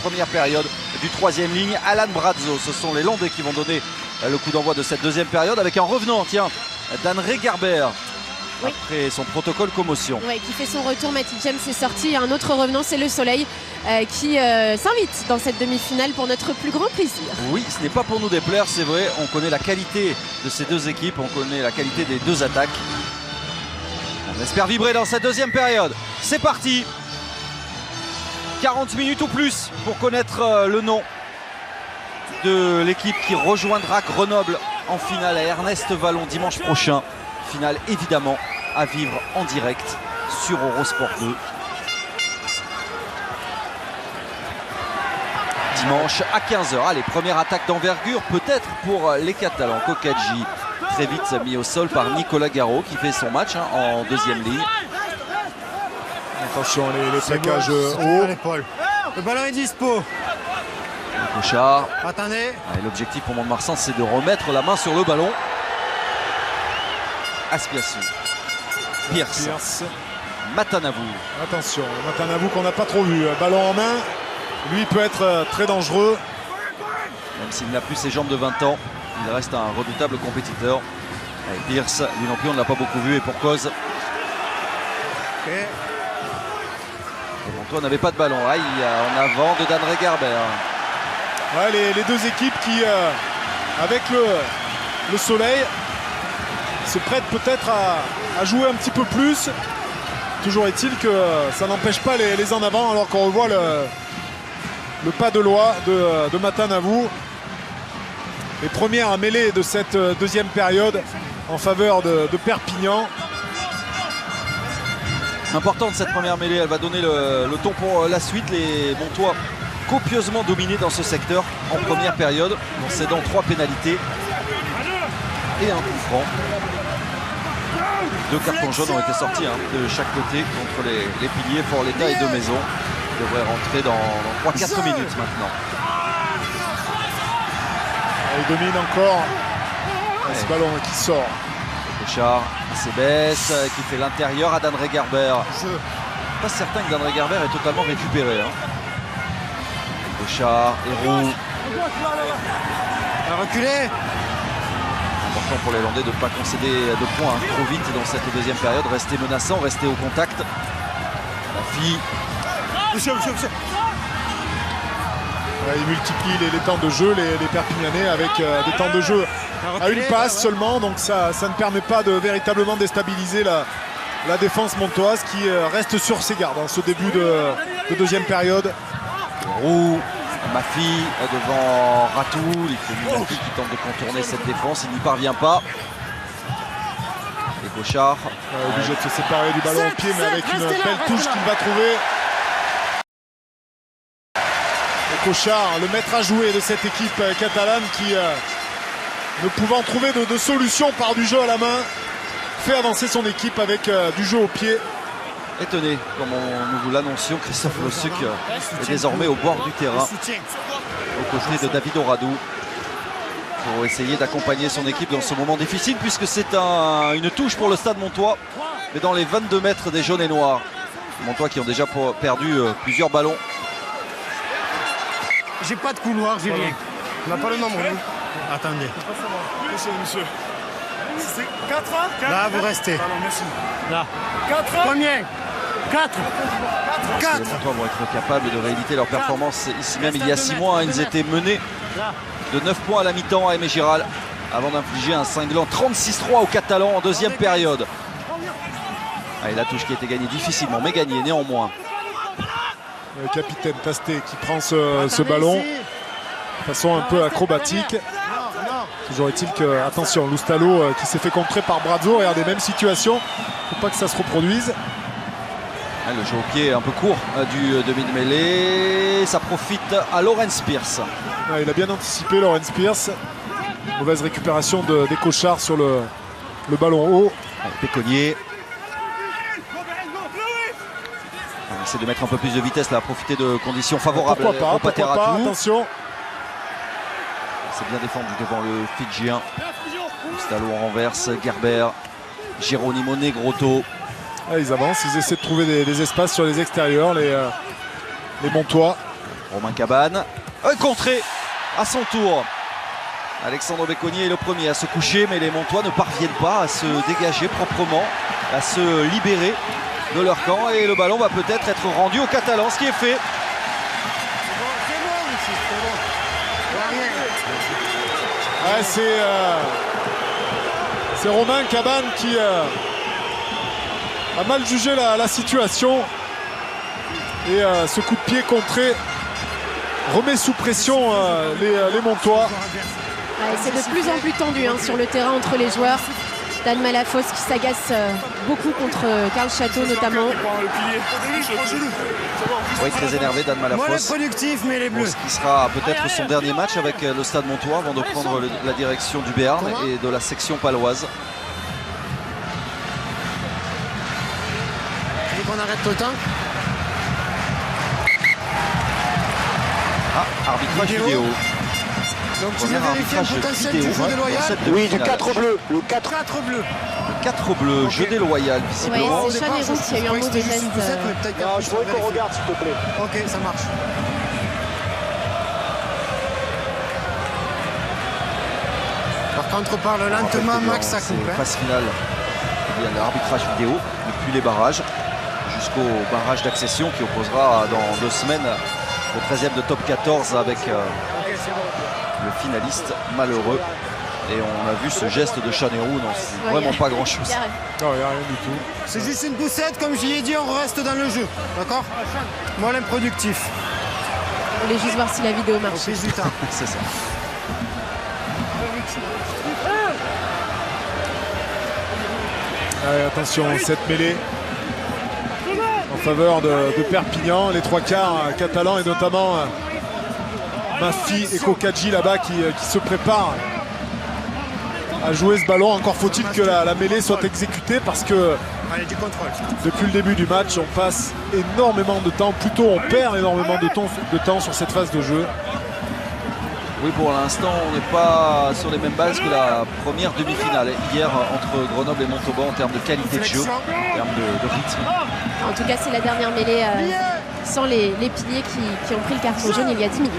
première période du troisième ligne. Alan Brazzo, ce sont les Landais qui vont donner le coup d'envoi de cette deuxième période avec un revenant, tiens, d'André Gerber. Oui. Après son protocole commotion. Ouais, qui fait son retour. Matty James est sorti. Un autre revenant, c'est le Soleil qui s'invite dans cette demi-finale pour notre plus grand plaisir. Oui, ce n'est pas pour nous déplaire, c'est vrai. On connaît la qualité de ces deux équipes, on connaît la qualité des deux attaques. On espère vibrer dans cette deuxième période. C'est parti. 40 minutes ou plus pour connaître le nom de l'équipe qui rejoindra Grenoble en finale à Ernest Vallon dimanche prochain. Finale évidemment à vivre en direct sur Eurosport 2. Dimanche à 15 h. Allez, première attaque d'envergure peut-être pour les Catalans. Kokadji très vite mis au sol par Nicolas Garot qui fait son match en deuxième ligne. Attention les plaquages hauts. Le ballon est dispo. Cochard. Attendez. L'objectif pour Mont-de-Marsan, c'est de remettre la main sur le ballon. Aspiassou. Pierce. Matanavou. Attention, Matanavou qu'on n'a pas trop vu. Ballon en main, lui peut être très dangereux. Même s'il n'a plus ses jambes de 20 ans, il reste un redoutable compétiteur. Pierce, lui non plus, on ne l'a pas beaucoup vu et pour cause. Okay. Et Montois n'avait pas de ballon. Aïe, en avant de d'André Gerber. Ouais, les deux équipes qui, avec le Soleil, se prêtent peut-être à jouer un petit peu plus. Toujours est-il que ça n'empêche pas les en avant, alors qu'on revoit le pas de loi de Matanavou. Les premières mêlées de cette deuxième période en faveur de Perpignan. Importante cette première mêlée, elle va donner le ton pour la suite. Les Montois copieusement dominés dans ce secteur en première période, en cédant 3 pénalités et un coup franc. 2 cartons jaunes ont été sortis de chaque côté contre les piliers Fort-l'État et De Maison. Ils devraient rentrer dans 3-4 minutes maintenant. Il domine encore. Ce ballon qui sort. Cochard s'ébaisse, qui fait l'intérieur à d'André Gerber. Pas certain que d'André Gerber est totalement récupéré. Cochard, Héroux. Reculer. Important pour les Landais de ne pas concéder de points trop vite dans cette deuxième période. Rester menaçant, rester au contact. La fille. Il multiplie les temps de jeu, les Perpignanais, avec des temps de jeu à une passe seulement. Donc ça ne permet pas de véritablement déstabiliser la défense montoise qui reste sur ses gardes en ce début de deuxième période. Roux, Mafi devant Ratoul. Il fait Mafi qui tente de contourner cette défense. Il n'y parvient pas. Et Cochard. Obligé de se séparer du ballon au pied, mais avec une belle touche qu'il va trouver. Cochard, le maître à jouer de cette équipe catalane qui, ne pouvant trouver de solution par du jeu à la main, fait avancer son équipe avec du jeu au pied. Étonné, comme nous vous l'annoncions, Christophe Lossuc est désormais au bord du terrain, aux côtés de David Oradou, pour essayer d'accompagner son équipe dans ce moment difficile, puisque c'est une touche pour le Stade Montois, mais dans les 22 mètres des jaunes et noirs. Les Montois qui ont déjà perdu plusieurs ballons. J'ai pas de couloir, j'ai rien. On n'a pas le nombre. Attendez. Monsieur. C'est 4 ans. Là, vous restez. Pardon, merci. Là. 4 ans. Combien 4. Les Montois vont être capables de rééditer leur performance ici même il y a 6 mois. Ils étaient menés de 9 points à la mi-temps à Aimé Giral avant d'infliger un cinglant 36-3 aux Catalans en deuxième période. Et la touche qui a été gagnée difficilement, mais gagnée néanmoins. Le capitaine Tasté qui prend ce ballon de façon un peu acrobatique. Toujours est-il que, attention, Loustalo qui s'est fait contrer par Brazzo. Regardez, même situation. Il ne faut pas que ça se reproduise. Le jeu au pied un peu court du demi-mêlée. Ça profite à Lawrence Pierce. Il a bien anticipé, Lawrence Pierce. Mauvaise récupération des Cochards sur le ballon haut. Péconnier. On essaie de mettre un peu plus de vitesse là, profiter de conditions favorables au Pateratou. Attention. C'est bien défendu devant le Fidjien. Loustalo en renverse, Gerber, Geronimo Negrotto. Ils avancent, ils essaient de trouver des espaces sur les extérieurs, les Montois. Romain Cabane, contré à son tour. Alexandre Béconnier est le premier à se coucher, mais les Montois ne parviennent pas à se dégager proprement, à se libérer de leur camp. Et le ballon va peut-être être rendu aux Catalans, ce qui est fait. Ouais, c'est Romain Cabane qui a mal jugé la situation. Et ce coup de pied contré remet sous pression les Montois. Ouais, c'est de plus en plus tendu sur le terrain entre les joueurs. Dan Malafosse qui s'agace beaucoup contre Karl Château notamment. Oui, très énervé Dan Malafosse. Productif, mais les Bleus. Ce qui sera peut-être son dernier match avec le Stade Montois avant de prendre la direction du Béarn et de la section paloise. Tu veux qu'on arrête tout le temps? Arbitrage vidéo. Donc tu Premier veux vérifier le arbitrage potentiel vidéo du jeu déloyal? dans cette Oui, du demi-finale. 4 bleu. Le 4 bleu. Le 4 bleu, jeu déloyal Ouais, visiblement. c'est Sean Héroux qui a eu un mauvais geste. Non, je voudrais qu'on regarde, s'il te plaît. Ok, ça marche. Par contre, parle lentement, Max, ça coupe. C'est phase finale. Il y a l'arbitrage vidéo depuis les barrages jusqu'au barrage d'accession qui opposera dans 2 semaines le 13e de top 14 avec le finaliste malheureux. Et on a vu ce geste de Sean Héroux, non, c'est vraiment pas grand chose. Non, il n'y a rien du tout. C'est juste une poussette, comme j'y ai dit, on reste dans le jeu. D'accord? Moi, l'improductif. On voulait juste voir si la vidéo marche. Au fil du temps. C'est ça. Allez, attention, cette mêlée en faveur de Perpignan. Les 3 quarts catalans et notamment Mafi et Kokadji là-bas qui se préparent à jouer ce ballon. Encore faut-il que la mêlée soit exécutée parce que Allez, du contrôle. depuis le début du match, on passe énormément de temps, plutôt on perd énormément de temps sur cette phase de jeu. Oui, pour l'instant, on n'est pas sur les mêmes bases que la première demi-finale hier entre Grenoble et Montauban en termes de qualité de jeu, en termes de rythme. En tout cas, c'est la dernière mêlée sans les piliers qui ont pris le carton jaune il y a 10 minutes.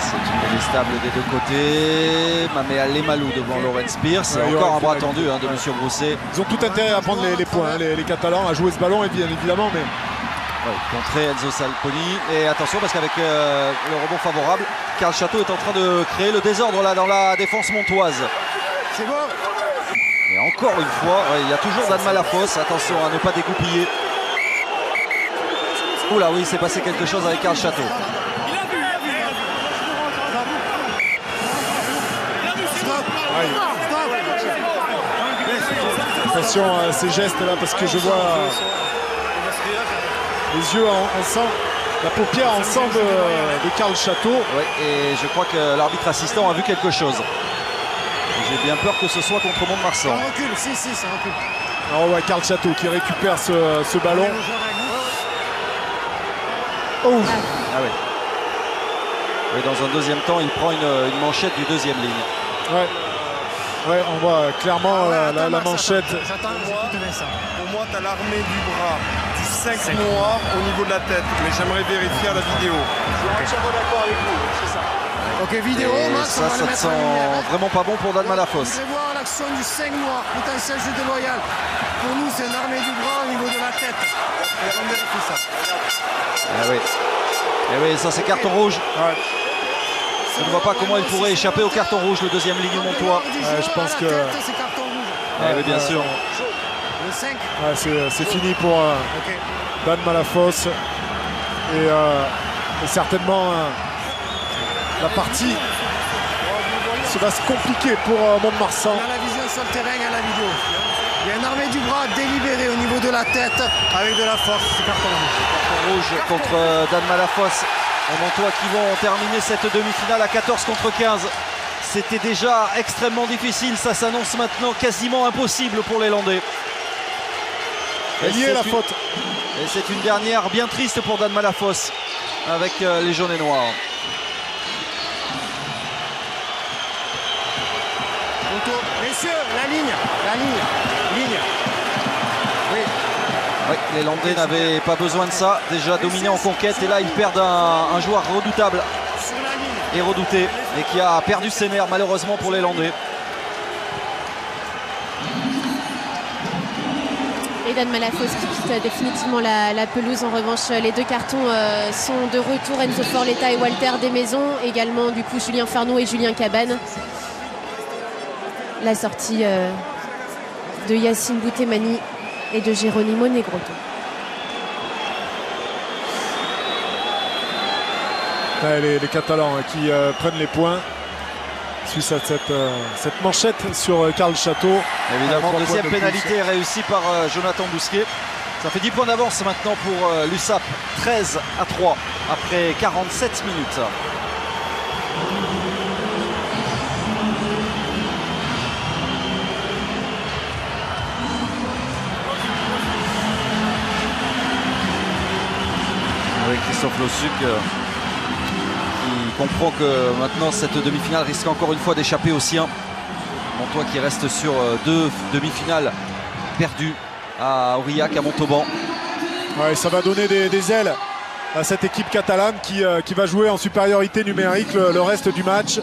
C'est une mêlée stable des deux côtés. Mamé Lemalou devant Laurence Pierce. Ouais, Encore un ouais, bras ouais. tendu de Monsieur Brousset. Ils ont tout intérêt à prendre les points, les Catalans, à jouer ce ballon bien évidemment, mais Ouais, contré Enzo Salponi. Et attention parce qu'avec le rebond favorable, Karl Château est en train de créer le désordre là dans la défense montoise. C'est bon. Et encore une fois, ouais, il y a toujours Dan Malafosse. Attention à ne pas dégoupiller. Oula, oui, il s'est passé quelque chose avec Karl Château. attention à ces gestes là parce que je vois les yeux en sang, la paupière en sang de Karl Château. Ouais, et je crois que l'arbitre assistant a vu quelque chose. J'ai bien peur que ce soit contre Mont-de-Marsan. Ça recule, si, ça recule. Oh ouais, Karl Château qui récupère ce ballon. Oh. Ah ouais. Oui, dans un deuxième temps, il prend une manchette du deuxième ligne. Ouais, on voit clairement la manchette. J'attends, j'écouterai ça. Pour moi, tu as l'armée du bras, du 5 noir au niveau de la tête. Mais j'aimerais vérifier à la vidéo. Je suis entièrement d'accord avec vous, c'est ça. Ok, vidéo, Et Max, on va ça le te mettre en sent lumière. vraiment pas bon pour Dan Malafosse. Vous allez voir l'action du 5 noir, potentiel jeu déloyal. Pour nous, c'est une armée du bras au niveau de la tête. Et on vérifie ça. Ah oui. Et oui, ça c'est carton rouge. Ouais. Je ne vois pas comment il pourrait échapper au carton rouge, le deuxième ligne montois. Je pense que- C'est carton rouge. Eh oui, bien sûr. Le 5. Ouais, c'est fini pour Ok. Dan Malafosse. Et certainement la partie va se compliquer pour Mont-de-Marsan. On a la vision sur le terrain à la vidéo. Il y a une armée du bras délibérée au niveau de la tête avec de la force. C'est carton rouge. Carton rouge contre Dan Malafosse. Les Montois qui vont terminer cette demi-finale à 14 contre 15. C'était déjà extrêmement difficile. Ça s'annonce maintenant quasiment impossible pour les Landais. Elle y est la faute. Et c'est une dernière bien triste pour Dan Malafosse avec les jaunes et noirs. Messieurs, la ligne. Oui. Oui, Les Landais n'avaient pas besoin de ça, déjà dominé en conquête, et là ils perdent un joueur redoutable et redouté, et qui a perdu ses nerfs malheureusement pour les Landais. Aidan Malafos qui quitte définitivement la pelouse. En revanche, les deux cartons sont de retour. Enzo Forletta et Walter Desmaisons. Également du coup Julien Farneau et Julien Cabane. La sortie de Yacine Boutemani et de Geronimo Negrotto. Les Catalans qui prennent les points suite à cette manchette sur Karl Château. Évidemment, deuxième de pénalité réussie par Jonathan Bousquet. Ça fait 10 points d'avance maintenant pour l'USAP, 13-3 après 47 minutes. Avec Christophe Lossuc qui comprend que maintenant cette demi-finale risque encore une fois d'échapper aux siens. Montois qui reste sur 2 demi-finales perdues à Aurillac, à Montauban. Ouais, ça va donner des ailes à cette équipe catalane qui va jouer en supériorité numérique le reste du match.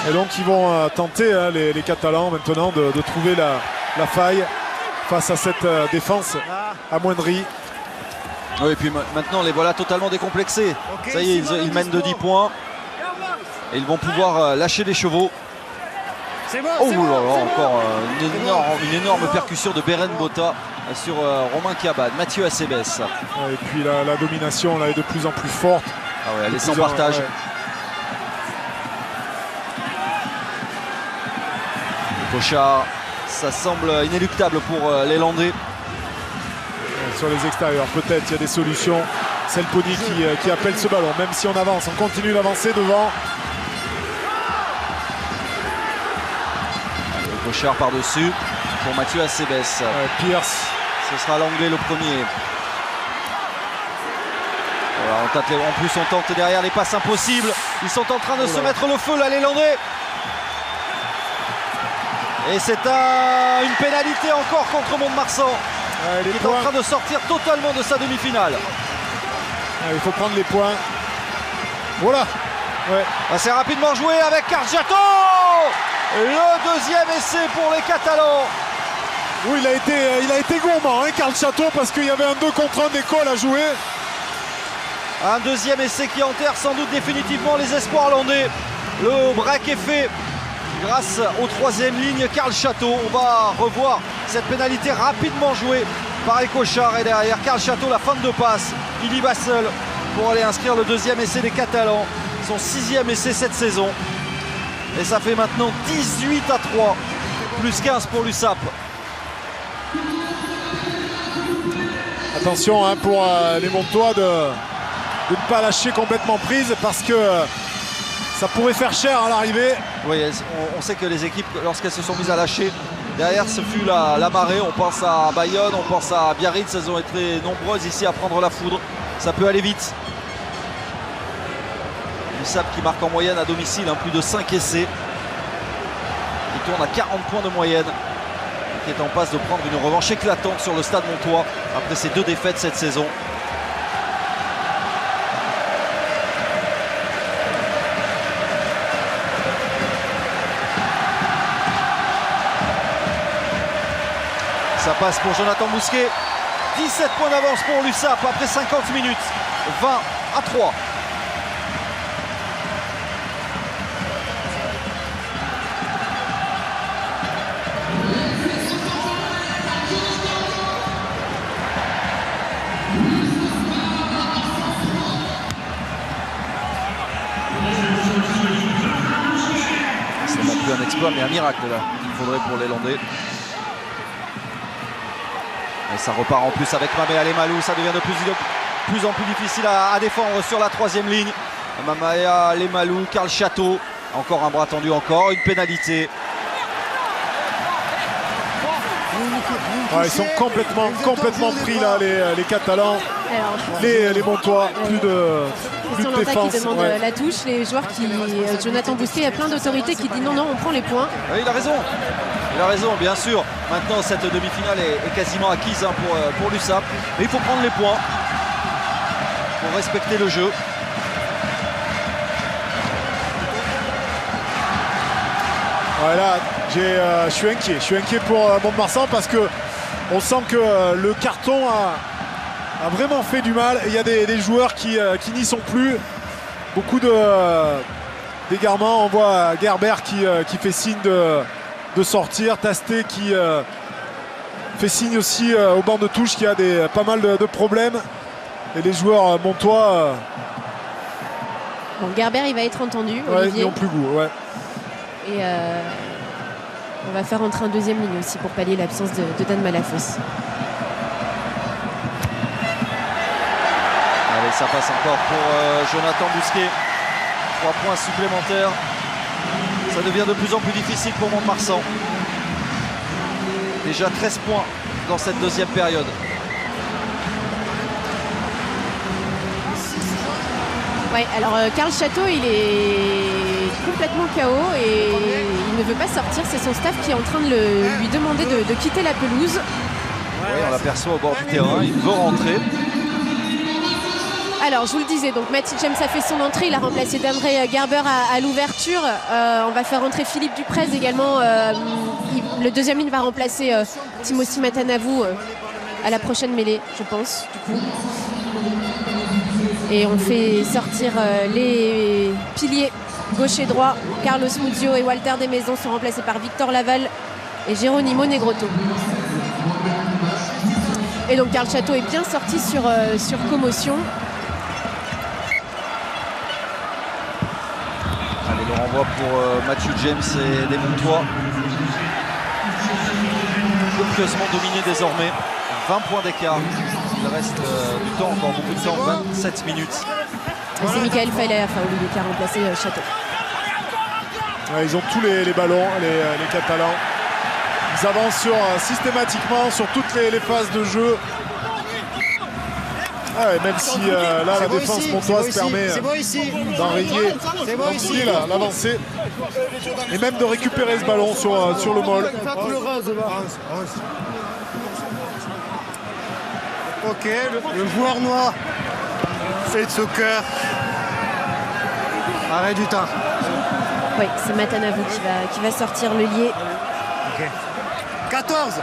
Et donc ils vont tenter, les Catalans maintenant, de trouver la faille face à cette défense amoindrie. Oui, et puis maintenant les voilà totalement décomplexés. Ça y est, ils mènent de 10 points. Et ils vont pouvoir lâcher les chevaux. Oh là là, encore une énorme percussion de Beren Botta sur Romain Cabane, Mathieu Acebes. Et puis la domination là est de plus en plus forte. Ah ouais, elle est sans partage. Ouais. Cochard, ça semble inéluctable pour les Landais. Sur les extérieurs, peut-être il y a des solutions. C'est le Pony qui appelle ce ballon, même si on avance, on continue d'avancer devant. Cochard par-dessus pour Mathieu Acebes. Pierce. Ce sera l'anglais le premier. Voilà, en plus on tente derrière les passes impossibles. Ils sont en train de se mettre le feu là, les Landais. Et c'est une pénalité encore contre Mont-de-Marsan, qui est en train de sortir totalement de sa demi-finale. Il faut prendre les points. Voilà. Ouais. Assez rapidement joué avec Karl Château. Le deuxième essai pour les Catalans. Oui, il a été gourmand, Karl Château, parce qu'il y avait un 2 contre 1 d'école à jouer. Un deuxième essai qui enterre sans doute définitivement les espoirs landais. Le break est fait grâce aux troisième ligne Karl Château. On va revoir cette pénalité rapidement jouée par Cochard. Et derrière Karl Château, la fin de passe. Il y va seul pour aller inscrire le deuxième essai des Catalans. Son 6e essai cette saison. Et ça fait maintenant 18-3. Plus 15 pour l'USAP. Attention pour les Montois de ne pas lâcher complètement prise, parce que ça pourrait faire cher à l'arrivée. Oui, on sait que les équipes, lorsqu'elles se sont mises à lâcher, derrière ce fut la marée. On pense à Bayonne, on pense à Biarritz. Elles ont été nombreuses ici à prendre la foudre. Ça peut aller vite. l'USAP qui marque en moyenne à domicile plus de 5 essais. Il tourne à 40 points de moyenne. Qui est en passe de prendre une revanche éclatante sur le stade montois après ses 2 défaites cette saison. Ça passe pour Jonathan Bousquet. 17 points d'avance pour l'USAP après 50 minutes. 20-3. C'est non plus un exploit mais un miracle là qu'il faudrait pour les Landais. Et ça repart en plus avec Mamea Lemalou. Ça devient de plus en plus difficile à défendre sur la 3e ligne. Mamea Lemalou, Karl Château. Encore un bras tendu, encore une pénalité. Ils sont complètement pris là, les Catalans, Alors, les Montois. Plus de Christian Lanta défense. qui demande la touche, les joueurs Jonathan Bousquet, il y a plein d'autorités qui disent non, on prend les points. Oui, il a raison, bien sûr. Maintenant, cette demi-finale est quasiment acquise pour l'USAP. Mais il faut prendre les points pour respecter le jeu. Voilà, je suis inquiet pour Mont-de-Marsan parce que on sent que le carton a vraiment fait du mal. Il y a des joueurs qui n'y sont plus. Beaucoup d'égarements. On voit Gerber qui fait signe de sortir. Tasté qui fait signe aussi au banc de touche qu'il y a pas mal de problèmes. Et les joueurs montois Bon, Gerber, il va être entendu, n'y Olivier. ont plus goût. Ouais. Et on va faire entrer un deuxième ligne aussi pour pallier l'absence de Dan Malafosse. Allez, ça passe encore pour Jonathan Bousquet. 3 points supplémentaires. Ça devient de plus en plus difficile pour Mont-de-Marsan. Déjà 13 points dans cette deuxième période. Ouais, alors Karl Château, il est complètement KO et il ne veut pas sortir. C'est son staff qui est en train de lui demander de quitter la pelouse. Oui, on l'aperçoit au bord du terrain. Il veut rentrer. Alors, je vous le disais, donc Mathieu James a fait son entrée. Il a remplacé D'André Gerber à l'ouverture. On va faire entrer Philippe Duprez également. Le deuxième ligne va remplacer Timothy Matanavou à la prochaine mêlée, je pense, du coup. Et on fait sortir les piliers gauche et droit. Carlos Muzio et Walter Desmaisons sont remplacés par Victor Laval et Geronimo Negrotto. Et donc Karl Château est bien sorti sur commotion. Allez, le renvoi pour Mathieu James et des Montois. Copieusement dominé désormais. 20 points d'écart. Il reste du temps, encore beaucoup de temps, 27 minutes. Et c'est Michael Feiler, Olivier, qui a remplacé Château. Ouais, ils ont tous les ballons, les Catalans. Ils avancent systématiquement sur toutes les phases de jeu. Même si là la défense montoise permet d'enrayer l'avancée et même de récupérer ce ballon sur le môle. Ok, le joueur noir fait de ce cœur. Arrêt du temps. Oui, c'est Matanavou qui va sortir le lié. Okay. 14.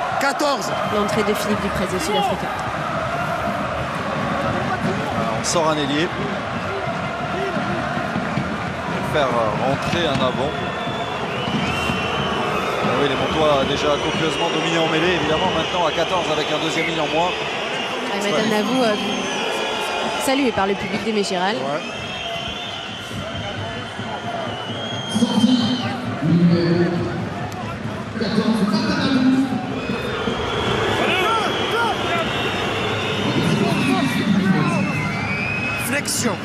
L'entrée de Philippe Duprez, le Sud-Africain. On sort un ailier. Faire rentrer un avant. Oui, les Montois déjà copieusement dominés en mêlée, évidemment. Maintenant à 14 avec un deuxième ligne en moins. Matanavou salué par le public d'Aimé Giral. Ouais. Flexion.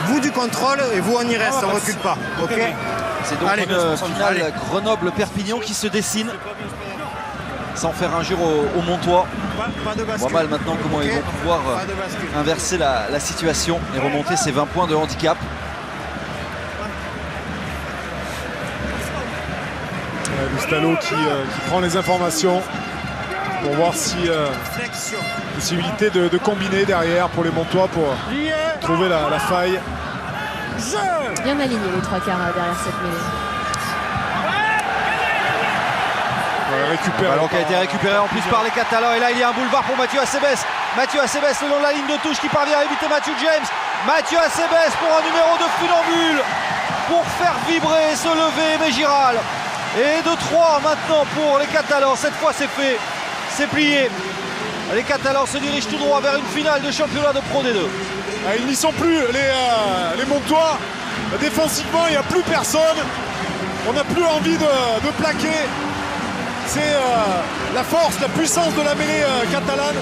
Vous du contrôle et vous on y reste, on ne recule pas. Ok. C'est donc une finale Grenoble-Perpignan qui se dessine. Sans faire injure aux Montois. On voit mal maintenant comment ils vont pouvoir inverser la situation et remonter ces 20 points de handicap. Bustallo qui prend les informations pour voir si possibilité de combiner derrière pour les Montois pour trouver la faille. Bien aligné les trois quarts derrière cette mêlée. Ballon qui a été récupéré en plus par les Catalans. Et là il y a un boulevard pour Mathieu Acebes. Mathieu Acebes le long de la ligne de touche qui parvient à éviter Matthew James. Mathieu Acebes pour un numéro de funambule pour faire vibrer et se lever Aimé Giral. Et de 3 maintenant pour les Catalans. Cette fois c'est fait, c'est plié. Les Catalans se dirigent tout droit vers une finale de championnat de Pro D2. Ils n'y sont plus, les Montois. Défensivement, il n'y a plus personne. On n'a plus envie de plaquer. C'est la force, la puissance de la mêlée catalane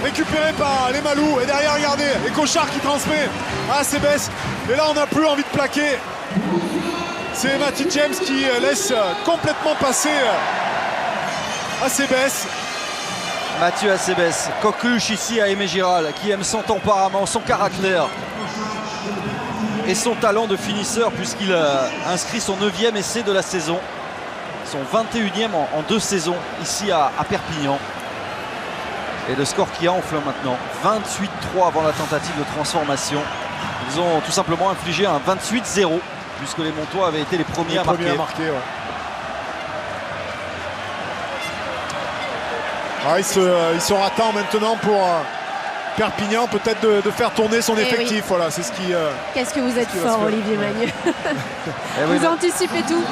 récupéré par les Malous. Et derrière, regardez, les Cochard qui transmet à Acebes. Et là, on n'a plus envie de plaquer. C'est Matty James qui laisse complètement passer Acebes. Mathieu Acebes, coqueluche ici à Aimé Giral, qui aime son tempérament, son caractère et son talent de finisseur, puisqu'il a inscrit son 9e essai de la saison, son 21e en 2 saisons ici à Perpignan. Et le score qui enfle maintenant, 28-3 avant la tentative de transformation. Ils ont tout simplement infligé un 28-0, puisque les Montois avaient été les premiers à marquer. Ouais. Ah, il sera temps maintenant pour Perpignan peut-être de faire tourner son effectif. Oui. Voilà, c'est ce qui. Qu'est-ce que vous êtes fort, Olivier Magneux. Oui, vous anticipez tout.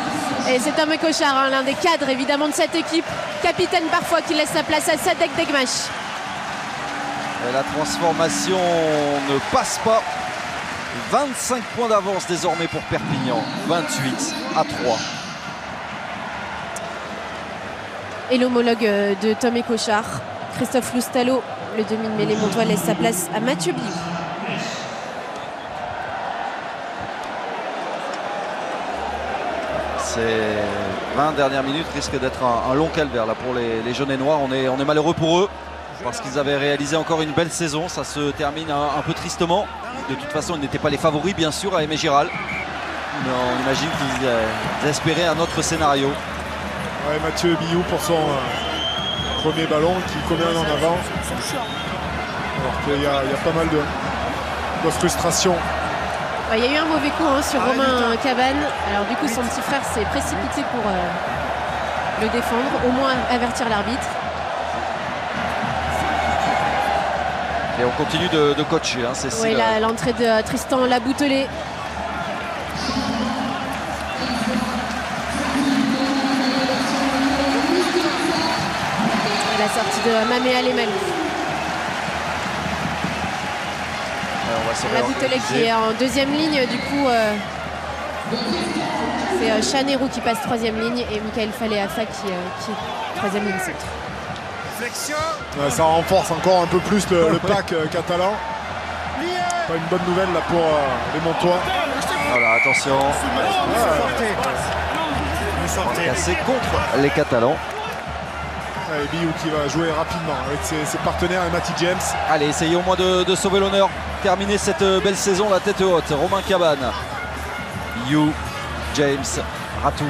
Et c'est Thomas Cochard, hein, l'un des cadres évidemment de cette équipe. Capitaine parfois qui laisse sa place à Sadek Degmash. Et la transformation ne passe pas. 25 points d'avance désormais pour Perpignan. 28-3. Et l'homologue de Thomas Cochard, Christophe Loustalo, le demi de mêlée montois, laisse sa place à Mathieu Biou. Ces 20 dernières minutes risquent d'être un long calvaire là, pour les jaunes et noirs. On est malheureux pour eux parce qu'ils avaient réalisé encore une belle saison. Ça se termine un peu tristement. De toute façon, ils n'étaient pas les favoris bien sûr à Aimé Giral. Mais on imagine qu'ils espéraient un autre scénario. Ouais, Mathieu Biou pour son premier ballon qui commet un en avant. Alors qu'il y a pas mal de frustration. Il y a eu un mauvais coup sur Romain Cabane. Alors du coup son petit frère s'est précipité pour le défendre, au moins avertir l'arbitre. Et on continue de coacher. Hein, c'est Oui, l'entrée de Tristan Laboutelet. Et la sortie de Maméa Lemalou. Laboutelet qui est en 2e ligne, du coup c'est Chanérou qui passe 3e ligne et Michael Faléafa qui est 3e ligne centre. Ouais, ça renforce encore un peu plus le pack catalan. Pas une bonne nouvelle là pour les Montois. Voilà, attention. Cassé contre les Catalans. Et Biou qui va jouer rapidement avec ses partenaires et Matty James. Allez, essayez au moins de sauver l'honneur. Terminer cette belle saison, la tête haute. Romain Cabane, Biou, James, Ratou.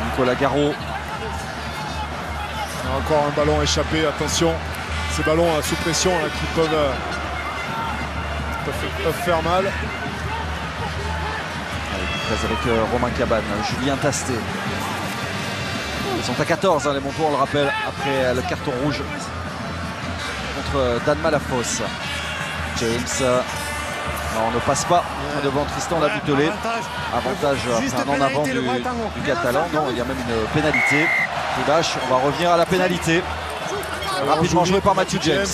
Nicolas Garot. Encore un ballon échappé, attention. Ces ballons sous pression là, qui peuvent faire mal. Avec Romain Cabane, Julien Tastet. Ils sont à 14, les Montois, on le rappelle, après le carton rouge contre Dan Malafosse. James, non, on ne passe pas devant Tristan Laboutelet. Avantage un en avant du Catalan. Non, il y a même une pénalité. On va revenir à la pénalité. Rapidement joué par Matthew James.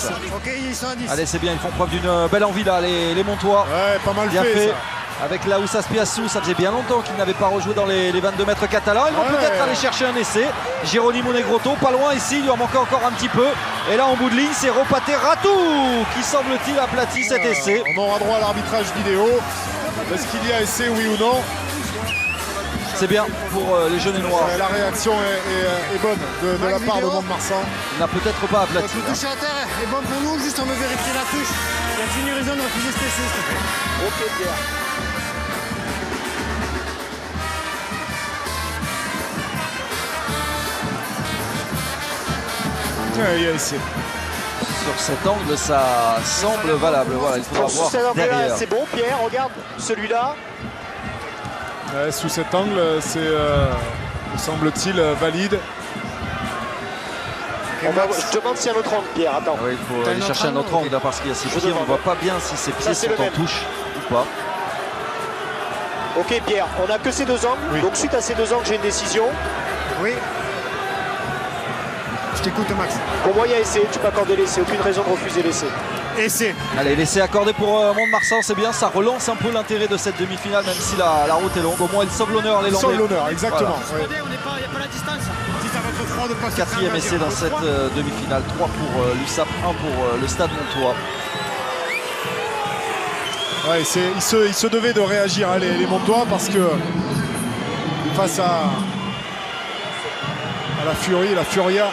Allez, c'est bien, ils font preuve d'une belle envie là, les Montois. Ouais, pas mal bien fait. Ça. Avec Laoussa Spiassou, ça faisait bien longtemps qu'il n'avait pas rejoué dans les 22 mètres catalans. Ils vont peut-être aller chercher un essai. Geronimo Negrotto, pas loin ici, il lui en manquait encore un petit peu. Et là en bout de ligne, c'est Ropaté Ratou qui semble-t-il aplatit cet essai. On aura droit à l'arbitrage vidéo. Est-ce qu'il y a essai, oui ou non? C'est bien pour les jaunes et noirs. La réaction est bonne de la part de Mont-de-Marsan. Il n'a peut-être pas aplati. Le touche à terre est bon pour nous, juste on veut vérifier la touche. Il y a une raison de refuser cet essai, s'il te plaît. Ok, Pierre. Il y a essai. Sur cet angle, ça semble valable. Voilà, il faudra voir derrière. C'est bon, Pierre, regarde celui-là. Ouais, sous cet angle, c'est, me semble-t-il, valide. Je demande s'il y a un autre angle, Pierre. Attends. Ah oui, il faut aller chercher un autre angle là, parce qu'il y a ses pieds. On ne voit pas bien si ses pieds sont en touche ou pas. Ok, Pierre, on n'a que ces 2 angles. Oui. Donc, suite à ces 2 angles, j'ai une décision. Oui. Je t'écoute, Max. Pour moi, il y a essai. Tu peux accorder l'essai. Aucune raison de refuser l'essai. Essai. Allez, l'essai accordé pour Mont-de-Marsan, c'est bien. Ça relance un peu l'intérêt de cette demi-finale, même si la route est longue. Au moins, il sauve l'honneur, les Landais. Sauve l'honneur, exactement. Voilà. Il n'y a pas la distance. Dites à votre Quatrième essai dans cette demi-finale. 3 pour l'USAP, 1 pour le Stade Montois. Ouais, il se devait de réagir, hein, les Montois, parce que face à la Furia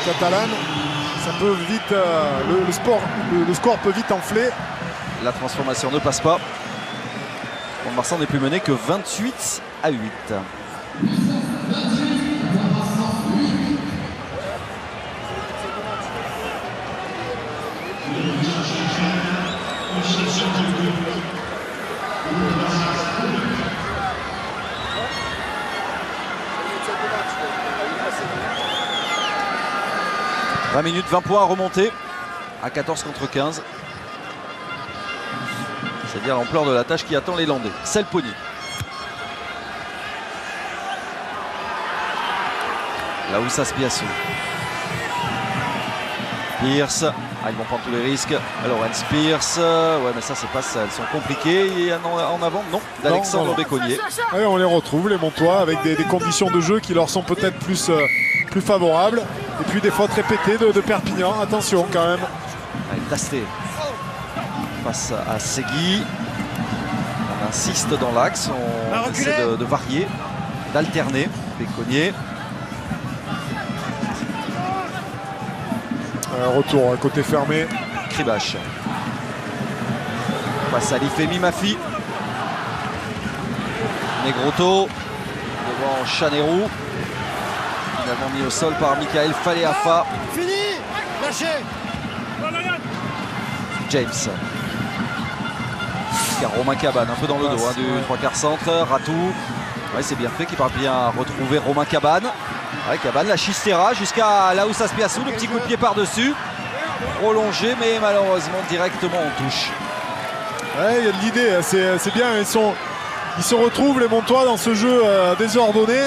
catalane, ça peut vite, le score peut vite enfler. La transformation ne passe pas. Mont-de-Marsan n'est plus mené que 28-8. « 20 minutes, 20 points à remonter à 14 contre 15. C'est-à-dire l'ampleur de la tâche qui attend les Landais. Selponi. Laoussas Piassou. Pierce. Ils vont prendre tous les risques. Lawrence Pierce. Ouais, mais ça, c'est pas ça. Elles sont compliquées. Et en avant, non. D'Alexandre Béconnier. Ouais, on les retrouve, les Montois, avec des conditions de jeu qui leur sont peut-être plus favorables. Et puis des fautes répétées de Perpignan. Attention quand même. Allez, Tasté. Face à Segui. On insiste dans l'axe. On essaie de varier, d'alterner. Béconnier. Retour côté fermé. Kribache. Face à Lifemi Mafi. Negroto. Devant Chanerou. Finalement mis au sol par Michael Faleafa. Fini. Lâchez. James. Romain Cabane un peu dans le dos du 3/4 centre. Ratou. Ouais, c'est bien fait qu'il parvient à retrouver Romain Cabane. Ouais, Cabane, la Chistera jusqu'à Laoussas Piassou, le petit coup de pied par-dessus. Prolongé, mais malheureusement directement en touche. Ouais, il y a de l'idée, c'est bien. Ils se retrouvent, les Montois, dans ce jeu désordonné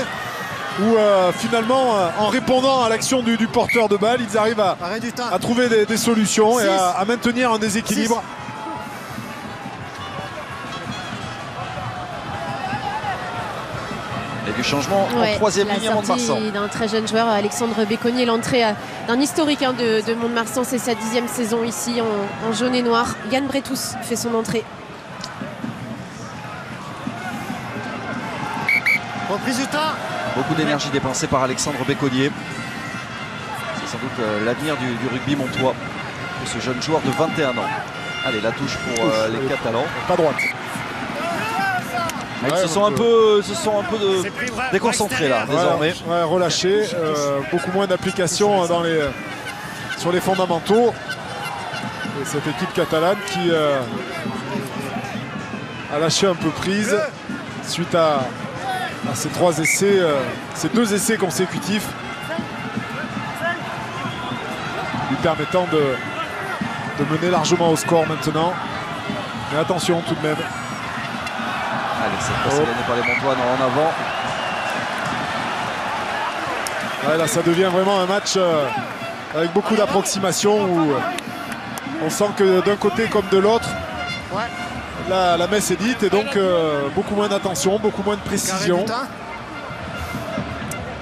où finalement, en répondant à l'action du porteur de balle, ils arrivent à trouver des solutions et à maintenir un déséquilibre. Et du changement en troisième ligne à Mont-de-Marsan. D'un très jeune joueur, Alexandre Béconnier, l'entrée d'un historique de Mont-de-Marsan. C'est sa 10e saison ici en jaune et noir. Yann Bretous fait son entrée. Reprise du temps. Beaucoup d'énergie dépensée par Alexandre Béconnier. C'est sans doute l'avenir du rugby montois pour ce jeune joueur de 21 ans. Allez, la touche pour les Catalans. Pas droite. Ils se sont un peu déconcentrés là, désormais. Ouais, relâchés. Beaucoup moins d'application sur les fondamentaux. Et cette équipe catalane qui a lâché un peu prise suite à ces ces 2 essais consécutifs lui permettant de mener largement au score maintenant. Mais attention tout de même. Allez, cette passe est gagnée par les Montois en avant. Ouais, là, ça devient vraiment un match avec beaucoup d'approximation où on sent que d'un côté comme de l'autre, la messe est dite et donc beaucoup moins d'attention, beaucoup moins de précision.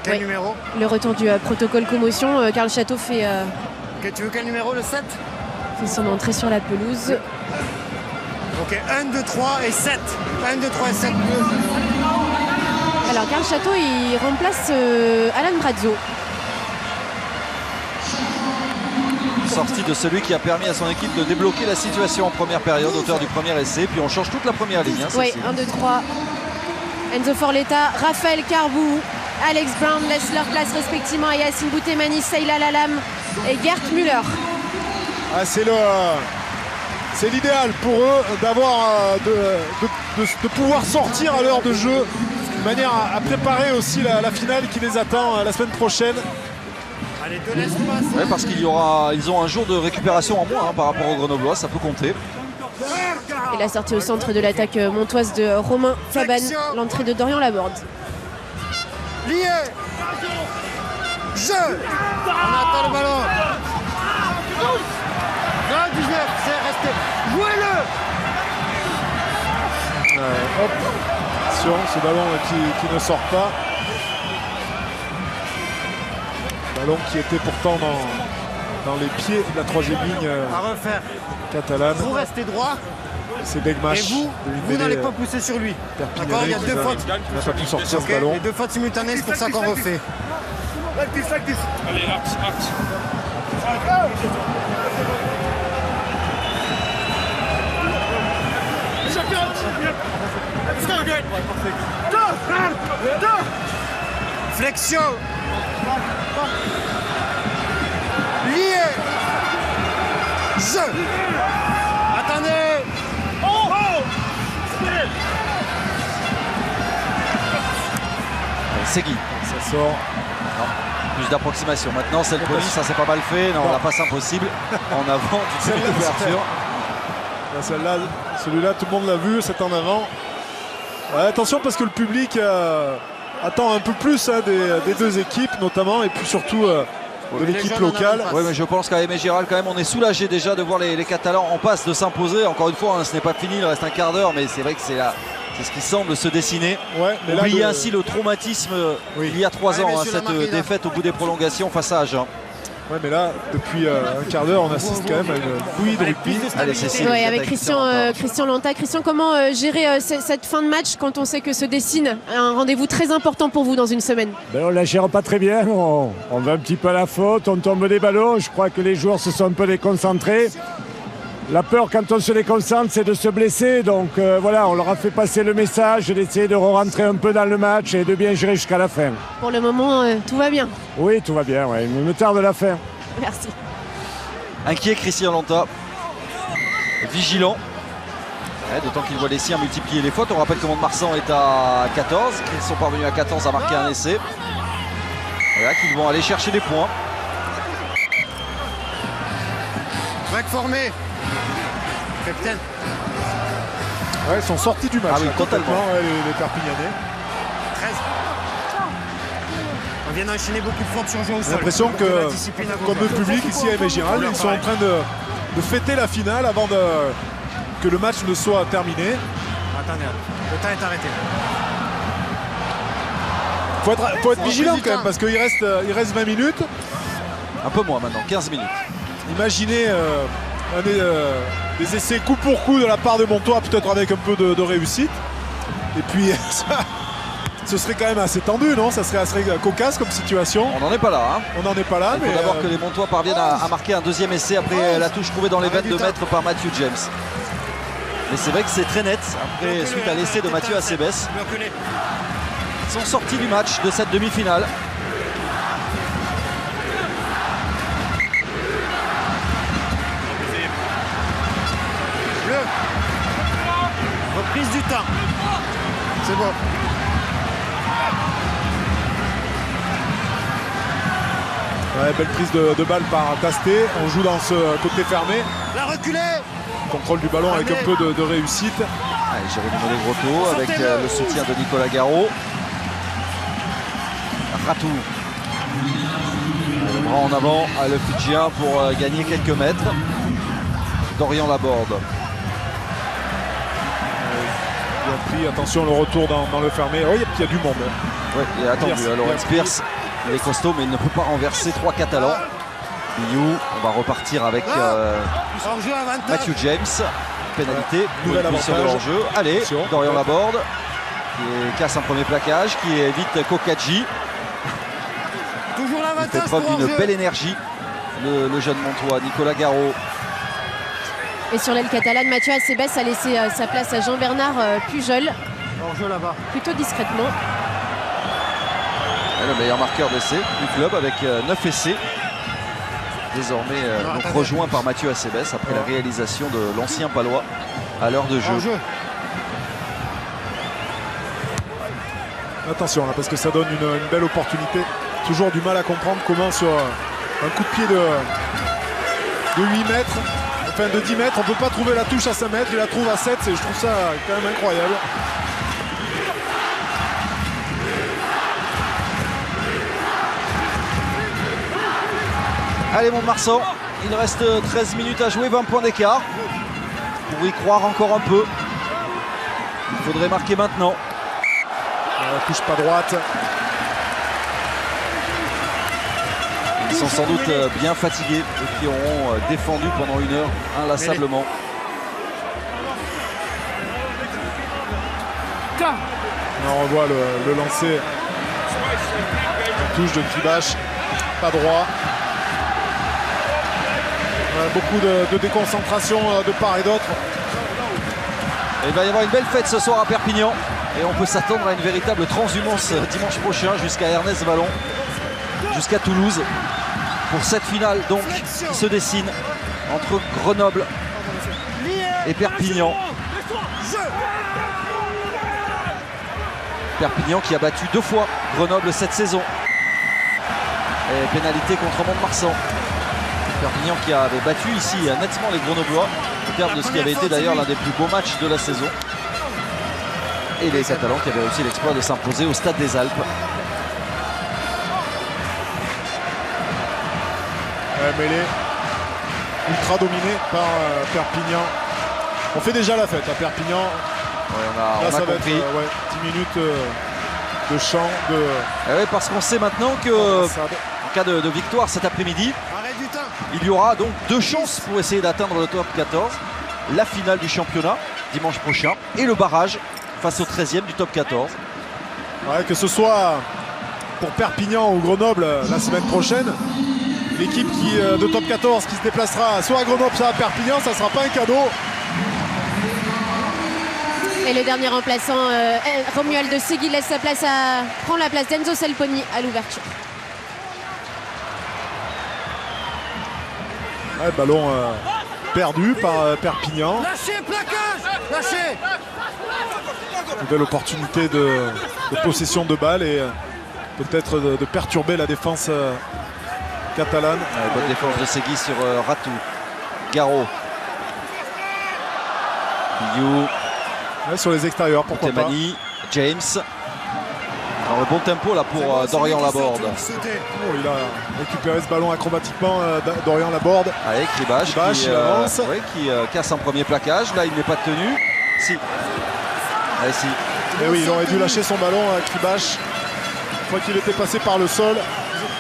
Quel numéro? Le retour du protocole commotion. Karl Château fait, Tu veux quel numéro? Le 7? fait son entrée sur la pelouse. Ok, 1, 2, 3 et 7. 1, 2, 3 et 7. Alors Karl Château, il remplace Alan Brazzo. Sortie de celui qui a permis à son équipe de débloquer la situation en première période, auteur du premier essai. Puis on change toute la première ligne. Oui, 1, 2, 3. Enzo Forletta, Raphaël Carbou, Alex Brown laissent leur place respectivement à Yacine Boutemani, Seyla Lalam et Gert Müller. Ah, c'est l'idéal pour eux d'avoir de pouvoir sortir à l'heure de jeu de manière à préparer aussi la finale qui les attend la semaine prochaine. Allez, de l'espace. Ouais, parce qu'ils ont un jour de récupération en moins par rapport aux Grenoblois, ça peut compter. Et la sortie au centre de l'attaque montoise de Romain Cabane, l'entrée de Dorian Laborde. Lié. Jeu. On attend le ballon. Non, 19, c'est resté. Jouez-le. Hop, attention, ce ballon qui ne sort pas. Ballon qui était pourtant dans les pieds de la troisième ligne À refaire. catalane. Vous restez droit C'est et Begmash. vous n'allez pas pousser sur lui. D'accord, il y a 2 fautes. Il n'a pas pu sortir Ok, ce ballon. les 2 fautes simultanées, c'est pour ça qu'on refait. Allez, axe. Flexion. Lié. Jeu. Attendez. Segui. Ça sort. Plus d'approximation. Maintenant, celle police, ça c'est pas mal fait. Non, la passe impossible. En avant du début d'ouverture. Là, celle-là, celui-là, tout le monde l'a vu, c'est en avant. Ouais, attention parce que le public attend un peu plus hein, des deux équipes notamment et puis surtout de l'équipe locale. Oui, mais je pense qu'à Aimé Giral, quand même, on est soulagé déjà de voir les Catalans en passe de s'imposer. Encore une fois, hein, ce n'est pas fini, il reste un quart d'heure, mais c'est vrai que c'est ce qui semble se dessiner. Ouais, mais là, Oublier ainsi le traumatisme il y a 3 ans, hein, messieurs, la cette marquée, là. défaite au bout des prolongations face à Agen. Ouais, mais là, depuis un quart d'heure, on assiste quand même à une bouillie de rugby. Allez, Cécile. Ouais, avec Christian Lanta. Christian, comment gérer cette fin de match quand on sait que se dessine un rendez-vous très important pour vous dans une semaine? Ben, on la gère pas très bien, on va un petit peu à la faute, on tombe des ballons, je crois que les joueurs se sont un peu déconcentrés. La peur quand on se déconcentre c'est de se blesser, donc voilà, on leur a fait passer le message d'essayer de rentrer un peu dans le match et de bien gérer jusqu'à la fin. Pour le moment, tout va bien. Oui, tout va bien, ouais. Il me tarde la fin. Merci. Inquiet Christian Lanta, vigilant, ouais, d'autant qu'il voit les siens multiplier les fautes. On rappelle que Mont-de-Marsan est à 14, qu'ils sont parvenus à 14 à marquer un essai. Voilà qu'ils vont aller chercher des points. Break formé. Capitaine. Ouais, ils sont sortis du match. Ah oui, là, totalement. complètement, ouais, les Perpignanais. 13. On vient d'enchaîner beaucoup de fautes sur jeu au sol. J'ai l'impression Donc, que, la discipline à comme le Beauvais. public ici à Aimé Giral, ils sont en train de fêter la finale avant que le match ne soit terminé. Attendez, le temps est arrêté. Faut être vigilant du quand même temps. parce qu'il reste 20 minutes. Un peu moins maintenant, 15 minutes. Imaginez des essais coup pour coup de la part de Montois, peut-être avec un peu de réussite. Et puis ce serait quand même assez tendu, non? Ça serait assez cocasse comme situation. On n'en est pas là. Hein. On n'en est pas là, Il mais faut d'abord que les Montois parviennent à marquer un deuxième essai après la touche trouvée dans les veines de maître par Matthew James. Mais c'est vrai que c'est très net après, suite à l'essai de Mathieu Acebes. Bloque-les. Ils sont sortis du match de cette demi-finale. Bleu. Reprise du temps. C'est bon. ouais, belle prise de balle par Tasté. On joue dans ce côté fermé. La reculée. Contrôle du ballon avec un peu de réussite. Allez, Jérémy Mollet-Grotto avec le soutien de Nicolas Garot. Ratou. Le bras en avant à le Fidjien pour gagner quelques mètres. Dorian Laborde. Bien pris, attention le retour dans le fermé. Oh, il y a du monde. Ouais, il est attendu. Pierce, Lawrence Pierce, il est costaud, mais il ne peut pas renverser 3 Catalans. Biou, on va repartir avec Hors-jeu avantage. Matthew James. Pénalité, Nouvel position de avantage. hors-jeu. Allez, Attention. Dorian Laborde qui casse un premier plaquage, qui évite Kokadji. Toujours Il fait l'avantage preuve pour d'une hors-jeu. belle énergie, le jeune Montois, Nicolas Garot. Et sur l'aile catalane, Mathieu Acebes a laissé sa place à Jean-Bernard Pujol, Hors-jeu là-bas. plutôt discrètement. Et le meilleur marqueur d'essai du club avec 9 essais. Désormais donc attendez. rejoint par Mathieu Acebes après la réalisation de l'ancien Palois à l'heure de jeu. Hors-jeu. Attention là, parce que ça donne une belle opportunité. Toujours du mal à comprendre comment sur un coup de pied de 8 mètres, enfin de 10 mètres, on ne peut pas trouver la touche à 5 mètres, il la trouve à 7, je trouve ça quand même incroyable. Allez Mont-de-Marsan, il reste 13 minutes à jouer, 20 points d'écart. Pour y croire encore un peu, il faudrait marquer maintenant. Touche pas droite. Ils sont sans doute bien fatigués et qui auront défendu pendant 1 heure inlassablement. On revoit le lancer. Touche de Kribash, pas droit. Beaucoup de déconcentration de part et d'autre. Il va y avoir une belle fête ce soir à Perpignan et on peut s'attendre à une véritable transhumance dimanche prochain jusqu'à Ernest Vallon, jusqu'à Toulouse, pour cette finale donc qui se dessine entre Grenoble et Perpignan. Perpignan qui a battu 2 fois Grenoble cette saison. Et pénalité contre Mont-de-Marsan. Perpignan qui avait battu ici nettement les Grenoblois au terme de ce qui avait été d'ailleurs l'un des plus beaux matchs de la saison. Et les Catalans qui avaient réussi l'exploit de s'imposer au Stade des Alpes. Mêlée ultra dominée par Perpignan. On fait déjà la fête à Perpignan. Ouais, on a ça va compris. être 10 minutes de chant. Ouais, parce qu'on sait maintenant que en cas de victoire cet après-midi, il y aura donc 2 chances pour essayer d'atteindre le top 14. La finale du championnat dimanche prochain et le barrage face au 13e du top 14. Ouais, que ce soit pour Perpignan ou Grenoble la semaine prochaine, l'équipe de top 14 qui se déplacera soit à Grenoble soit à Perpignan, ça ne sera pas un cadeau. Et le dernier remplaçant, Romuald Segui, prend la place d'Enzo Salponi à l'ouverture. Ouais, ballon perdu par Perpignan. Lâchez, plaquage, lâchez. Nouvelle opportunité de possession de balle et peut-être de perturber la défense catalane. Bonne défense de Segui sur Ratou. Garot. Biou. Ouais, sur les extérieurs, pourquoi pas. Temani, James. Alors le bon tempo là pour Dorian Laborde. Oh, il a récupéré ce ballon acrobatiquement, Dorian Laborde. Avec Kribash qui casse un premier plaquage. Là il n'est pas tenu. Si. Allez, si. Et oui, il aurait dû lâcher son ballon à Kribash. Une fois qu'il était passé par le sol.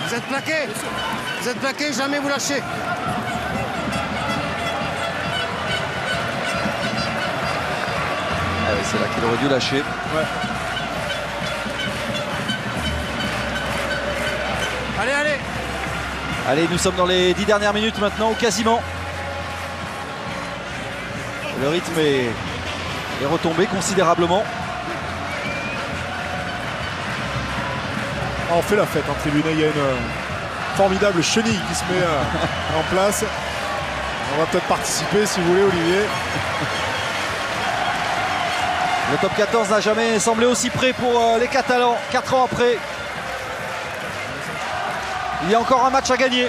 Vous êtes plaqué. Vous êtes plaqué, jamais vous lâchez. Ah oui, c'est là qu'il aurait dû lâcher. Ouais. Allez, allez. Allez, nous sommes dans les 10 dernières minutes maintenant, ou quasiment. Le rythme est retombé considérablement. On fait la fête en tribune. Il y a une formidable chenille qui se met en place. On va peut-être participer si vous voulez, Olivier. Le top 14 n'a jamais semblé aussi près pour les Catalans, 4 ans après. Il y a encore un match à gagner.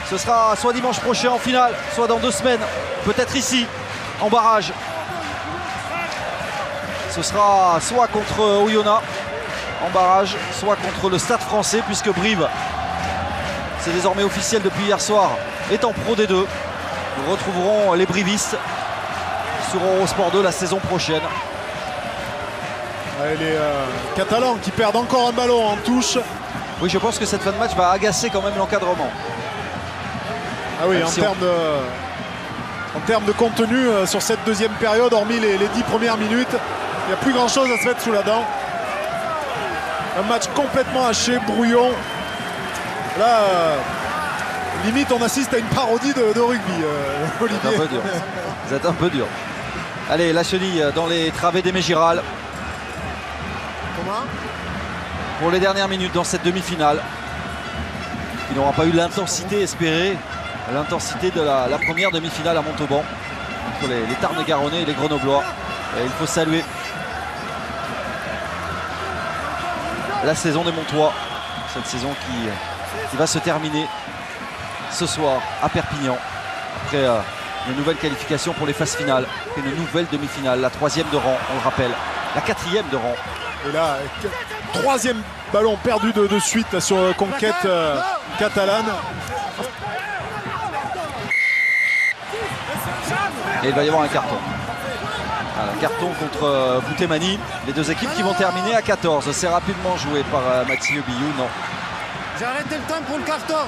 Ce sera soit dimanche prochain en finale, soit dans 2 semaines, peut-être ici, en barrage. Ce sera soit contre Oyonnax en barrage, soit contre le Stade Français, puisque Brive, c'est désormais officiel depuis hier soir, est en Pro D2. Nous retrouverons les brivistes sur Eurosport 2 la saison prochaine. Ouais, les Catalans qui perdent encore un ballon en touche. Oui, je pense que cette fin de match va agacer quand même l'encadrement. Ah oui, en termes de contenu sur cette deuxième période, hormis les 10 premières minutes, il n'y a plus grand chose à se mettre sous la dent. Un match complètement haché, brouillon. Là, limite on assiste à une parodie de rugby, Olivier. C'est un peu dur. Vous êtes un peu dur. Allez, la chenille dans les travées d'Aimé Giral. Comment ? Pour les dernières minutes dans cette demi-finale. Il n'aura pas eu l'intensité espérée, l'intensité de la première demi-finale à Montauban entre les Tarn-et-Garonnais et les Grenoblois. Et il faut saluer la saison des Montois, cette saison qui va se terminer ce soir à Perpignan après une nouvelle qualification pour les phases finales, une nouvelle demi-finale, la 3e de rang, on le rappelle, la 4e de rang. Et là, 3e ballon perdu de suite là, sur conquête catalane. Et il va y avoir un carton. Voilà, carton contre Boutemani. Les 2 équipes qui vont terminer à 14. C'est rapidement joué par Mathieu Biou. Non. J'ai arrêté le temps pour le carton.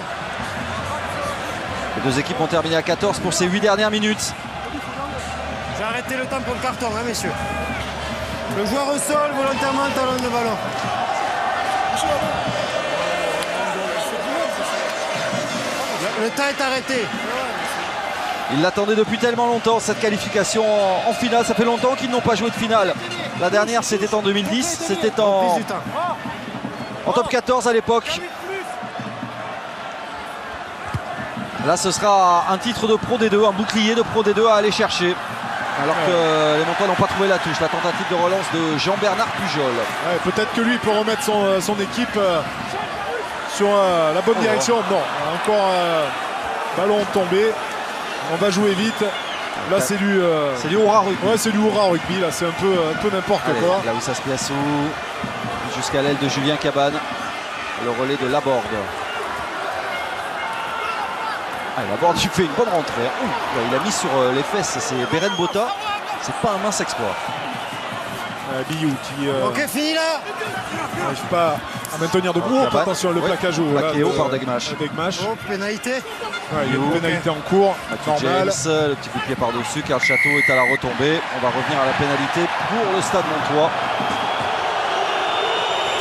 Les deux équipes ont terminé à 14 pour ces 8 dernières minutes. J'ai arrêté le temps pour le carton, hein, messieurs. Le joueur au sol, volontairement, talon de ballon. Le temps est arrêté. Ils l'attendaient depuis tellement longtemps, cette qualification en finale. Ça fait longtemps qu'ils n'ont pas joué de finale. La dernière, c'était en 2010. C'était en top 14 à l'époque. Là, ce sera un titre de Pro D2, un bouclier de Pro D2 à aller chercher. Alors que les Montois n'ont pas trouvé la touche. La tentative de relance de Jean-Bernard Pujol. Ouais, peut-être que lui peut remettre son équipe sur la bonne direction. Non, encore ballon tombé. On va jouer vite. Là, c'est du hurrah rugby. Ouais, c'est du hurrah rugby. Là, c'est un peu n'importe quoi. Là où ça se place jusqu'à l'aile de Julien Cabane. Le relais de Laborde. Laborde, il fait une bonne rentrée. Il a mis sur les fesses. C'est Beren Botta. C'est pas un mince exploit. Billou qui ok, fini là. n'arrive pas à maintenir debout. Attention, le plaquage haut. Plaqué haut par Degmash. Oh, pénalité. Il y a une pénalité en cours. James, le petit coup de pied par-dessus. Karl Château est à la retombée. On va revenir à la pénalité pour le Stade Montois.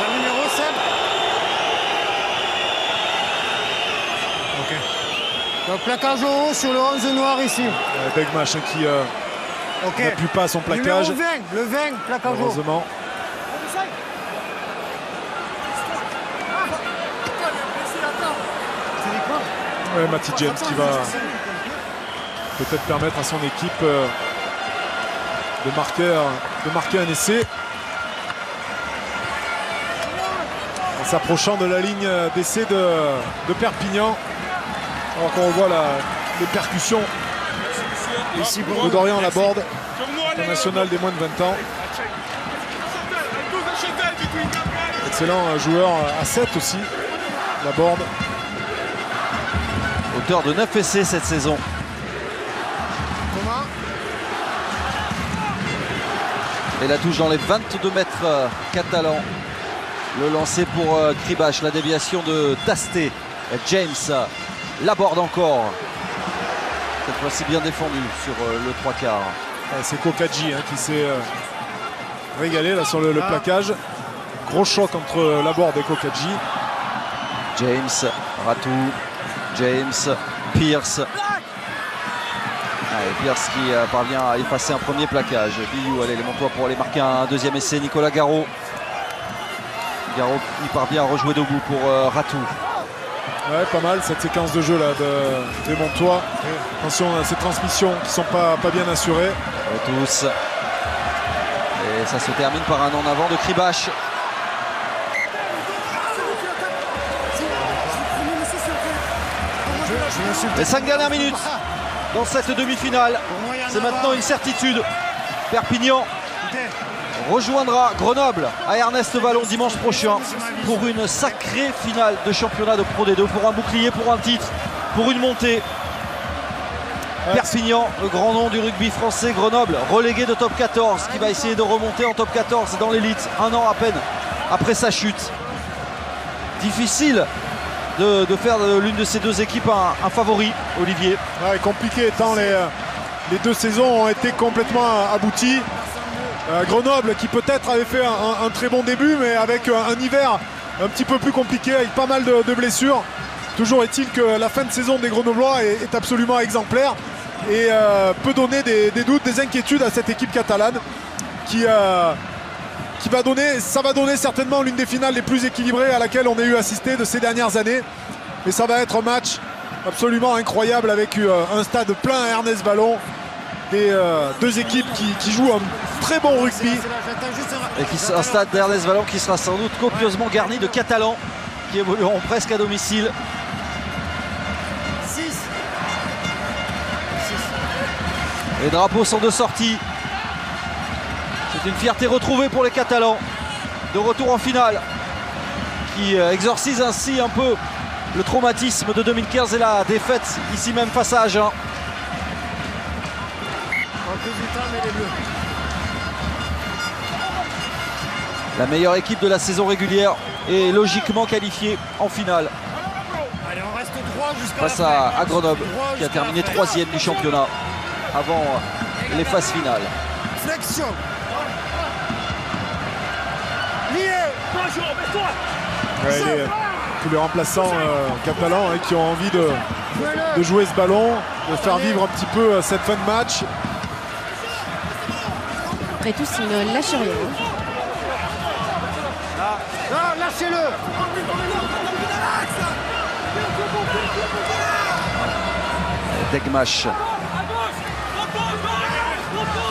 Un numéro 7. Ok. Donc plaquage haut sur le 11 noir ici. Degmash qui n'appuie pas son plaquage. Numéro 20, le 20, plaquage haut. Heureusement. Matty James qui va peut-être permettre à son équipe de marquer un essai. En s'approchant de la ligne d'essai de Perpignan. Alors qu'on voit les percussions ici de Dorian Laborde, international des moins de 20 ans. Excellent joueur à 7 aussi, Laborde. Auteur de 9 essais cette saison. Et la touche dans les 22 mètres catalans. Le lancer pour Kribash, la déviation de Tasté. James Laborde encore. Cette fois-ci bien défendu sur le 3 quarts. C'est Kokadji qui s'est régalé là sur le plaquage. Gros choc entre Laborde et Kokadji. James, Ratou, James, Pierce. Pierce qui parvient à effacer un premier plaquage. Billou, allez, les Montois pour aller marquer un deuxième essai. Nicolas Garot. Garot, il parvient à rejouer debout pour Ratou. Ouais, pas mal cette séquence de jeu là des Montois. Attention à ces transmissions qui sont pas bien assurées. Tous. Et ça se termine par un en avant de Kribash. Les 5 dernières minutes dans cette demi-finale. C'est maintenant une certitude. Perpignan rejoindra Grenoble à Ernest Vallon dimanche prochain pour une sacrée finale de championnat de Pro D2, pour un bouclier, pour un titre, pour une montée. Perpignan, le grand nom du rugby français. Grenoble, relégué de top 14, qui va essayer de remonter en top 14 dans l'élite, un an à peine après sa chute. Difficile de faire de l'une de ces deux équipes un favori, Olivier. Ouais, compliqué tant les deux saisons ont été complètement abouties. Grenoble qui peut-être avait fait un très bon début, mais avec un hiver un petit peu plus compliqué, avec pas mal de blessures. Toujours est-il que la fin de saison des Grenoblois est absolument exemplaire et peut donner des doutes, des inquiétudes à cette équipe catalane qui va donner certainement l'une des finales les plus équilibrées à laquelle on a eu assisté de ces dernières années. Mais ça va être un match absolument incroyable avec un stade plein à Ernest Vallon. Des deux équipes qui jouent un très bon rugby. Et un stade d'Ernest Vallon qui sera sans doute copieusement garni de Catalans qui évolueront presque à domicile. 6. Les drapeaux sont de sortie. C'est une fierté retrouvée pour les Catalans. De retour en finale. Qui exorcise ainsi un peu le traumatisme de 2015 et la défaite ici même face à Agen. La meilleure équipe de la saison régulière est logiquement qualifiée en finale. Allez, on reste droit face à Grenoble, qui a terminé 3e du championnat avant les phases finales. Flexion. Tous les remplaçants catalans qui ont envie de jouer ce ballon, de faire vivre un petit peu cette fin de match. Après tous, ils ne lâchent rien. Non, lâchez-le. Degmash.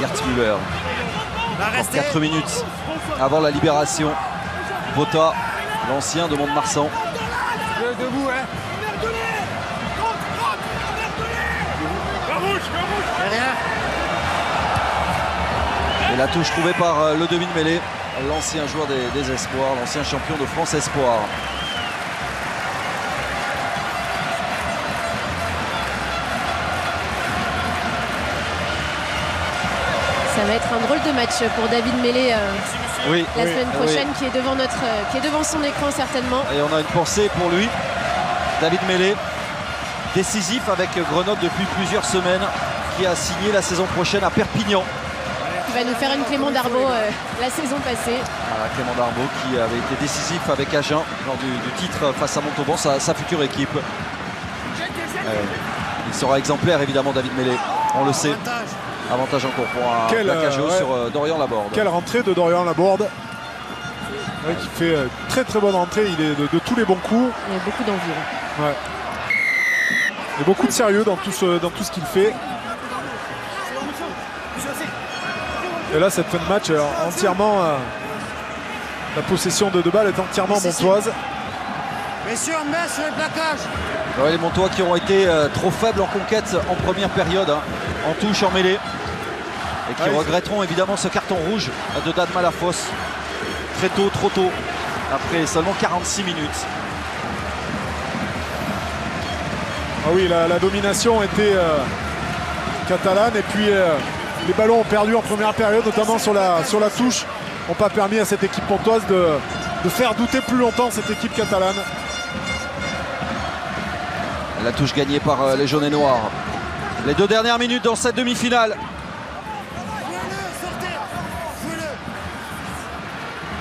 Gert Müller. Encore 4 minutes avant la libération. Bota, l'ancien de Mont-de-Marsan. Debout, hein. Rien. Et la touche trouvée par le demi-mêlée, l'ancien joueur des Espoirs, l'ancien champion de France Espoir. Ça va être un drôle de match pour David Mêlé Oui, la semaine prochaine, qui est devant son écran certainement. Et on a une pensée pour lui, David Mêlé, décisif avec Grenoble depuis plusieurs semaines, qui a signé la saison prochaine à Perpignan. Il va nous faire une Clément Darbo la saison passée. Voilà, Clément Darbo qui avait été décisif avec Agen lors du titre face à Montauban, sa future équipe. Il sera exemplaire évidemment, David Mêlé, on le sait. Avantage encore pour un plaquage sur Dorian Laborde. Quelle rentrée de Dorian Laborde, qui fait très très bonne rentrée, il est de tous les bons coups. Il y a beaucoup d'envie. Ouais. Et beaucoup de sérieux dans tout ce qu'il fait. Et là, cette fin de match, entièrement, la possession de balle est entièrement montoise. Messieurs, on met sur les plaquages. Ouais, les Montois qui ont été trop faibles en conquête en première période, en touche, en mêlée. Et qui regretteront évidemment ce carton rouge de Dan Malafosse. Très tôt, trop tôt, après seulement 46 minutes. Ah oui, la domination était catalane. Et puis les ballons ont perdu en première période, notamment sur la touche, n'ont pas permis à cette équipe pontoise de faire douter plus longtemps cette équipe catalane. La touche gagnée par les jaunes et noirs. Les 2 dernières minutes dans cette demi-finale.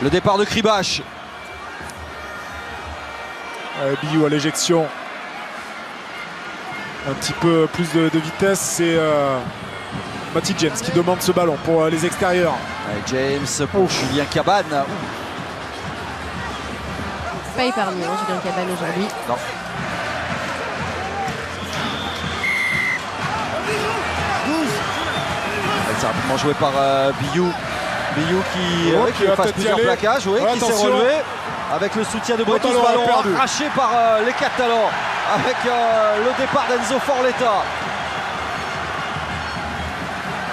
Le départ de Kribash. Billou à l'éjection. Un petit peu plus de vitesse. C'est Matty James qui demande ce ballon pour les extérieurs. James pour Julien Cabane. Pas épargné, Julien Cabane aujourd'hui. Non. C'est rapidement joué par Billou. Billou qui passe plusieurs plaquages, qui s'est relevé avec le soutien de Bretus. Ballon arraché par les Catalans avec le départ d'Enzo Forletta.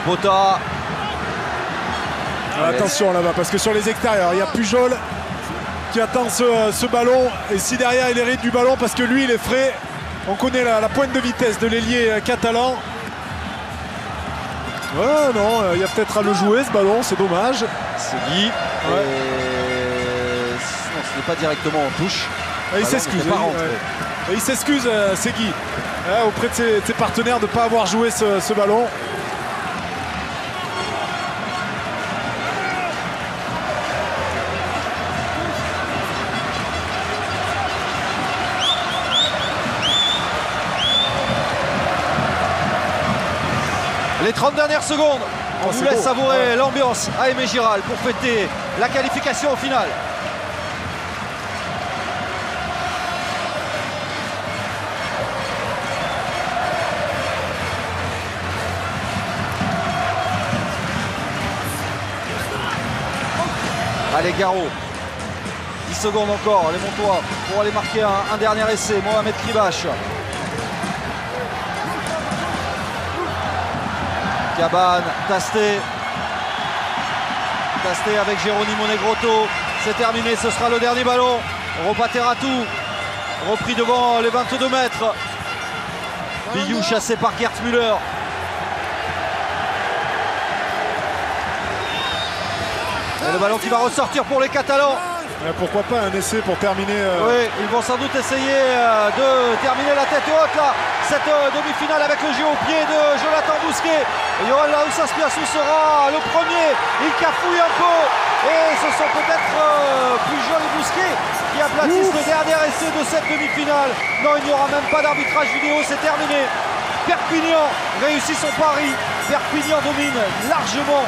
Bota. Attention là-bas, parce que sur les extérieurs, il y a Pujol qui attend ce ballon. Et si derrière il hérite du ballon, parce que lui il est frais, on connaît la pointe de vitesse de l'ailier catalan. Non, il y a peut-être à le jouer ce ballon, c'est dommage. C'est Guy. Non, ce n'est pas directement en touche. Il s'excuse. Il s'excuse, c'est Guy, auprès de ses partenaires de ne pas avoir joué ce ballon. Les 30 dernières secondes, on vous laisse savourer l'ambiance à Aimé Giral pour fêter la qualification au final. Allez, Garot, 10 secondes encore, les Montois pour aller marquer un dernier essai. Mohamed Kribash. Cabane, Tasté avec Geronimo Negrotto. C'est terminé, ce sera le dernier ballon. Ropateratou, repris devant les 22 mètres. Billou chassé par Gert Müller. Et le ballon qui va ressortir pour les Catalans. Pourquoi pas un essai pour terminer. Oui, ils vont sans doute essayer de terminer la tête haute là, cette demi-finale avec le jeu au pied de Jonathan Bousquet. Et Yoann Larousse-Aspiassou sera le premier. Il cafouille un peu et ce sont peut-être Pujol et Bousquet qui aplatissent le dernier essai de cette demi-finale. Non, il n'y aura même pas d'arbitrage vidéo, c'est terminé. Perpignan réussit son pari. Perpignan domine largement